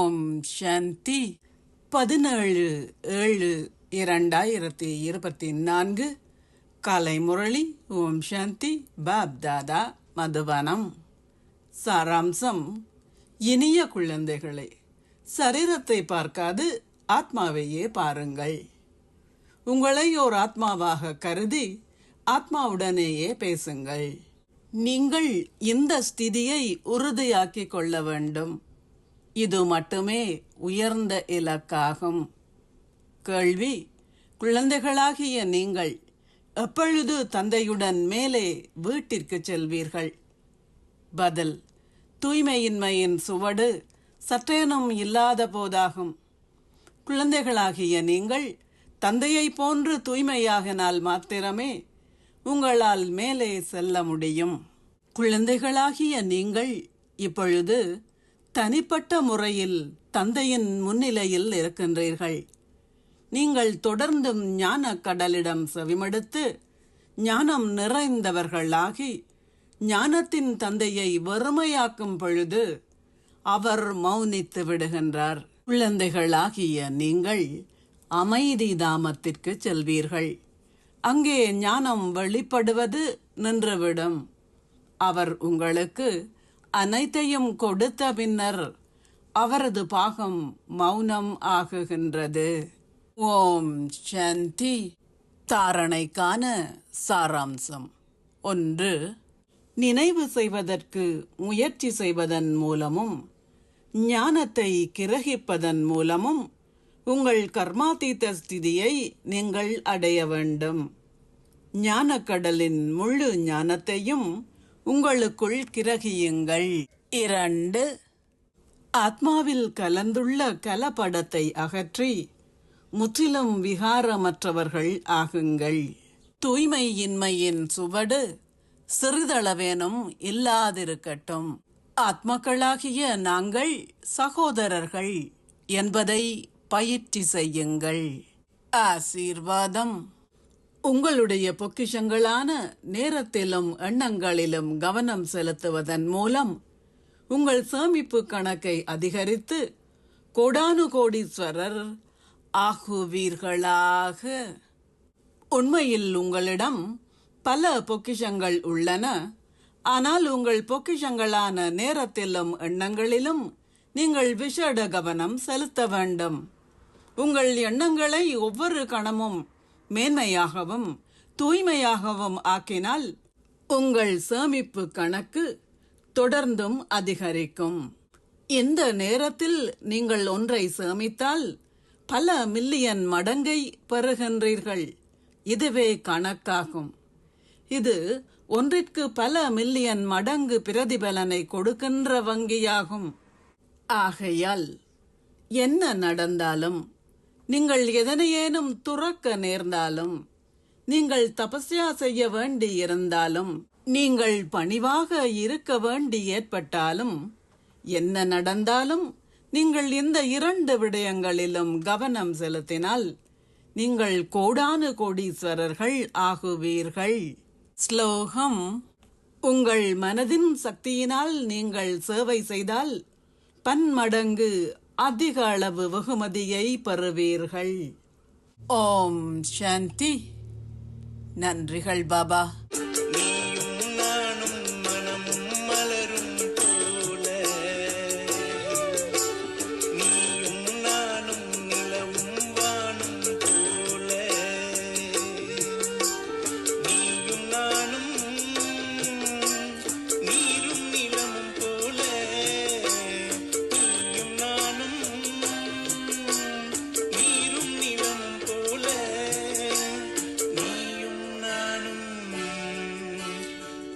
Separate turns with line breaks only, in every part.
ஓம் சாந்தி 17/7/2024 காலை முரளி. ஓம் சாந்தி. பாப் தாதா மதுவனம். சாராம்சம்: இனிய குழந்தைகளே, சரீரத்தை பார்க்காது ஆத்மாவையே பாருங்கள். உங்களை ஓர் ஆத்மாவாக கருதி ஆத்மாவுடனேயே பேசுங்கள். நீங்கள் இந்த ஸ்திதியை உறுதியாக்கிக் கொள்ள வேண்டும். இது மட்டுமே உயர்ந்த இலக்காகும். கேள்வி: குழந்தைகளாகிய நீங்கள் எப்பொழுது தந்தையுடன் மேலே வீட்டிற்கு செல்வீர்கள்? பதில்: தூய்மையின்மையின் சுவடு சற்றேனும் இல்லாத போதாகும். குழந்தைகளாகிய நீங்கள் தந்தையை போன்று தூய்மையாகினால் மாத்திரமே உங்களால் மேலே செல்ல முடியும். குழந்தைகளாகிய நீங்கள் இப்பொழுது தனிப்பட்ட முறையில் தந்தையின் முன்னிலையில் இருக்கின்றீர்கள். நீங்கள் தொடர்ந்தும் ஞான கடலிடம் செவிமடுத்து ஞானம் நிறைந்தவர்களாகி ஞானத்தின் தந்தையை வெறுமையாக்கும் பொழுது அவர் மௌனித்து விடுகின்றார். குழந்தைகளாகிய நீங்கள் அமைதி தாமத்திற்கு செல்வீர்கள். அங்கே ஞானம் வெளிப்படுவது நின்றுவிடும். அவர் உங்களுக்கு அனைத்தையும் கொடுத்த பின்னர் அவரது பாகம் மௌனம் ஆகுகின்றது. ஓம் சாந்தி. தாரணைக்கான சாராம்சம்: 1. நினைவு செய்வதற்கு முயற்சி செய்வதன் மூலமும் ஞானத்தை கிரகிப்பதன் மூலமும் உங்கள் கர்மாதீத ஸ்திதியை நீங்கள் அடைய வேண்டும். ஞானக்கடலின் முழு ஞானத்தையும் உங்களுக்குள் கிரகியுங்கள். 2. ஆத்மாவில் கலந்துள்ள கலப்படத்தை அகற்றி முற்றிலும் விகாரமற்றவர்கள் ஆகுங்கள். தூய்மையின்மையின் சுவடு சிறிதளவேனும் இல்லாதிருக்கட்டும். ஆத்மாக்களாகிய நாங்கள் சகோதரர்கள் என்பதை பயிற்சி செய்யுங்கள். ஆசீர்வாதம்: உங்களுடைய பொக்கிஷங்களான நேரத்திலும் எண்ணங்களிலும் கவனம் செலுத்துவதன் மூலம் உங்கள் சேமிப்பு கணக்கை அதிகரித்து கோடானுகோடீஸ்வரர் ஆகுவீர்களாக. உண்மையில் உங்களிடம் பல பொக்கிஷங்கள் உள்ளன. ஆனால் உங்கள் பொக்கிஷங்களான நேரத்திலும் எண்ணங்களிலும் நீங்கள் விசேட கவனம் செலுத்த வேண்டும். உங்கள் எண்ணங்களை ஒவ்வொரு கணமும் மேன்மையாகவும் தூய்மையாகவும் ஆக்கினால் உங்கள் சேமிப்பு கணக்கு தொடர்ந்தும் அதிகரிக்கும். இந்த நேரத்தில் நீங்கள் ஒன்றை சேமித்தால் பல மில்லியன் மடங்கை பெறுகின்றீர்கள். இதுவே கணக்காகும். இது ஒன்றிற்கு பல மில்லியன் மடங்கு பிரதிபலனை கொடுக்கின்ற வங்கியாகும். ஆகையால் என்ன நடந்தாலும், நீங்கள் எதனையேனும் துறக்க நேர்ந்தாலும், நீங்கள் தபஸ்யா செய்ய வேண்டி இருந்தாலும், நீங்கள் பணிவாக இருக்க வேண்டி ஏற்பட்டாலும், என்ன நடந்தாலும் நீங்கள் இந்த 2 விடயங்களிலும் கவனம் செலுத்தினால் நீங்கள் கோடானு கோடீஸ்வரர்கள் ஆகுவீர்கள். ஸ்லோகம்: உங்கள் மனதின் சக்தியினால் நீங்கள் சேவை செய்தால் பன்மடங்கு அதிக அளவு வெகுமதியை பெறுவீர்கள். ஓம் சாந்தி. நன்றிகள் பாபா.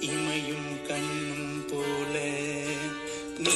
இமையும் கண்ணும் போல நீ